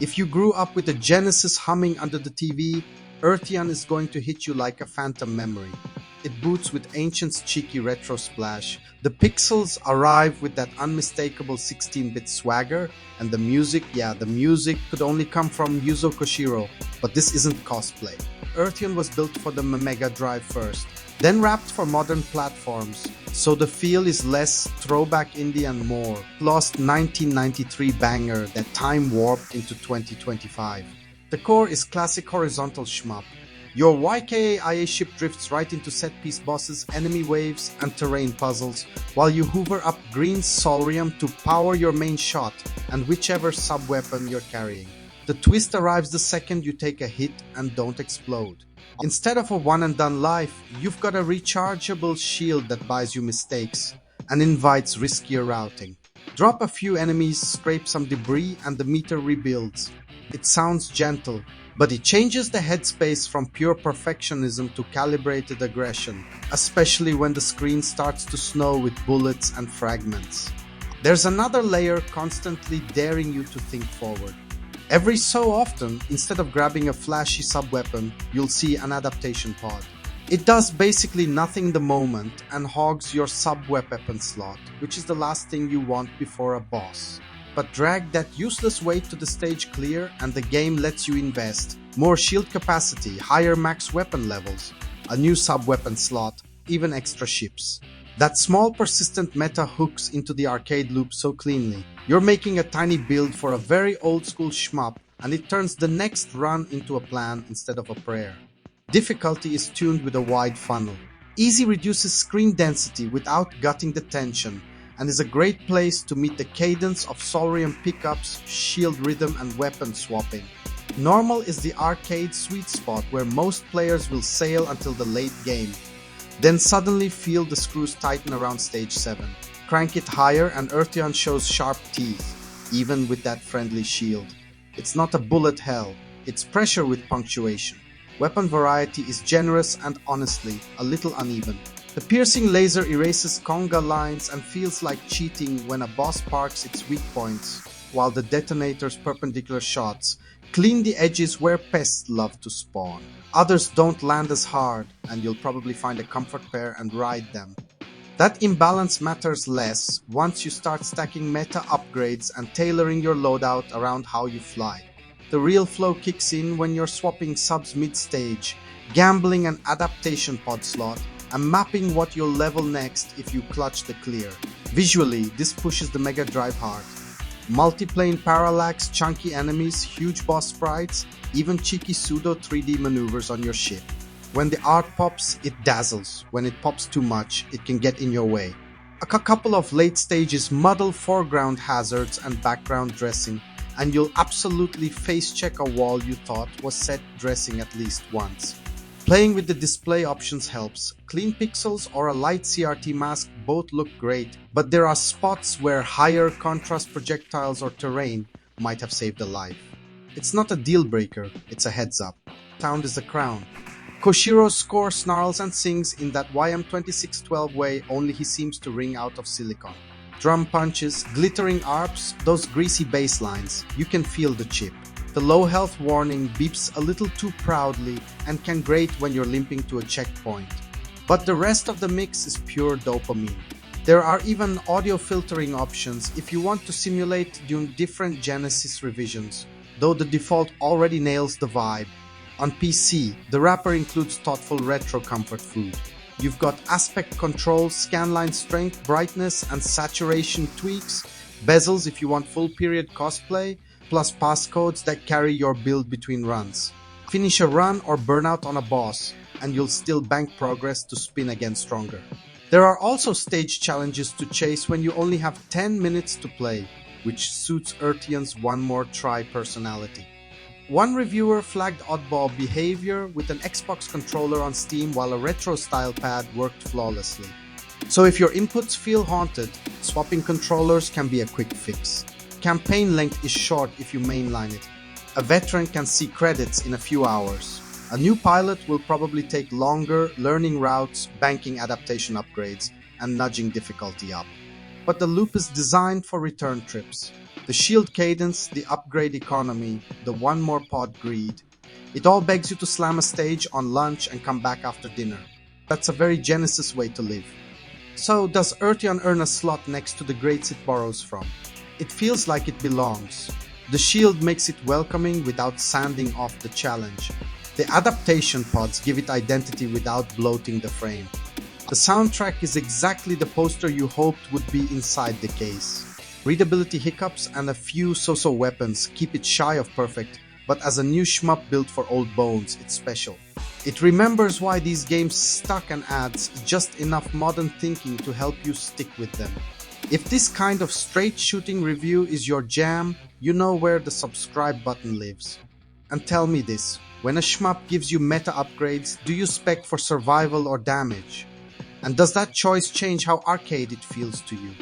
If you grew up with a Genesis humming under the TV, Earthion is going to hit you like a phantom memory. It boots with Ancient's cheeky retro splash, the pixels arrive with that unmistakable 16-bit swagger, and the music, the music could only come from Yuzo Koshiro, but this isn't cosplay. Earthion was built for the Mega Drive first, then wrapped for modern platforms, so the feel is less throwback indie and more lost 1993 banger that time warped into 2025. The core is classic horizontal shmup. Your YKAIA ship drifts right into set-piece bosses, enemy waves, and terrain puzzles, while you hoover up green solrium to power your main shot and whichever sub-weapon you're carrying. The twist arrives the second you take a hit and don't explode. Instead of a one-and-done life, you've got a rechargeable shield that buys you mistakes and invites riskier routing. Drop a few enemies, scrape some debris, and the meter rebuilds. It sounds gentle, but it changes the headspace from pure perfectionism to calibrated aggression, especially when the screen starts to snow with bullets and fragments. There's another layer constantly daring you to think forward. Every so often, instead of grabbing a flashy sub-weapon, you'll see an adaptation pod. It does basically nothing in the moment and hogs your sub-weapon slot, which is the last thing you want before a boss. But drag that useless weight to the stage clear and the game lets you invest. More shield capacity, higher max weapon levels, a new sub-weapon slot, even extra ships. That small persistent meta hooks into the arcade loop so cleanly. You're making a tiny build for a very old school shmup and it turns the next run into a plan instead of a prayer. Difficulty is tuned with a wide funnel. Easy reduces screen density without gutting the tension, and is a great place to meet the cadence of solrium pickups, shield rhythm, and weapon swapping. Normal is the arcade sweet spot where most players will sail until the late game, then suddenly feel the screws tighten around stage 7. Crank it higher and Earthion shows sharp teeth, even with that friendly shield. It's not a bullet hell, it's pressure with punctuation. Weapon variety is generous and honestly, a little uneven. The piercing laser erases conga lines and feels like cheating when a boss parks its weak points, while the detonator's perpendicular shots clean the edges where pests love to spawn. Others don't land as hard, and you'll probably find a comfort pair and ride them. That imbalance matters less once you start stacking meta upgrades and tailoring your loadout around how you fly. The real flow kicks in when you're swapping subs mid-stage, gambling an adaptation pod slot, and mapping what you'll level next if you clutch the clear. Visually, this pushes the Mega Drive hard. Multiplane parallax, chunky enemies, huge boss sprites, even cheeky pseudo 3D maneuvers on your ship. When the art pops, it dazzles. When it pops too much, it can get in your way. A couple of late stages muddle foreground hazards and background dressing, and you'll absolutely face check a wall you thought was set dressing at least once. Playing with the display options helps. Clean pixels or a light CRT mask both look great, but there are spots where higher contrast projectiles or terrain might have saved a life. It's not a deal breaker, it's a heads up. Sound is the crown. Koshiro's score snarls and sings in that YM2612 way only he seems to ring out of silicon. Drum punches, glittering arps, those greasy bass lines, you can feel the chip. The low health warning beeps a little too proudly and can grate when you're limping to a checkpoint. But the rest of the mix is pure dopamine. There are even audio filtering options if you want to simulate doing different Genesis revisions, though the default already nails the vibe. On PC, the wrapper includes thoughtful retro comfort food. You've got aspect control, scanline strength, brightness, and saturation tweaks, bezels if you want full period cosplay, plus passcodes that carry your build between runs. Finish a run or burn out on a boss, and you'll still bank progress to spin again stronger. There are also stage challenges to chase when you only have 10 minutes to play, which suits Earthion's one more try personality. One reviewer flagged oddball behavior with an Xbox controller on Steam while a retro-style pad worked flawlessly. So if your inputs feel haunted, swapping controllers can be a quick fix. Campaign length is short if you mainline it. A veteran can see credits in a few hours. A new pilot will probably take longer, learning routes, banking adaptation upgrades, and nudging difficulty up. But the loop is designed for return trips. The shield cadence, the upgrade economy, the one more pod greed. It all begs you to slam a stage on lunch and come back after dinner. That's a very Genesis way to live. So, does Earthion earn a slot next to the greats it borrows from? It feels like it belongs. The shield makes it welcoming without sanding off the challenge. The Adaptation Pods give it identity without bloating the frame. The soundtrack is exactly the poster you hoped would be inside the case. Readability hiccups and a few so-so weapons keep it shy of perfect, but as a new shmup built for old bones, it's special. It remembers why these games stuck and adds just enough modern thinking to help you stick with them. If this kind of straight shooting review is your jam, you know where the subscribe button lives. And tell me this, when a shmup gives you meta upgrades, do you spec for survival or damage? And does that choice change how arcade it feels to you?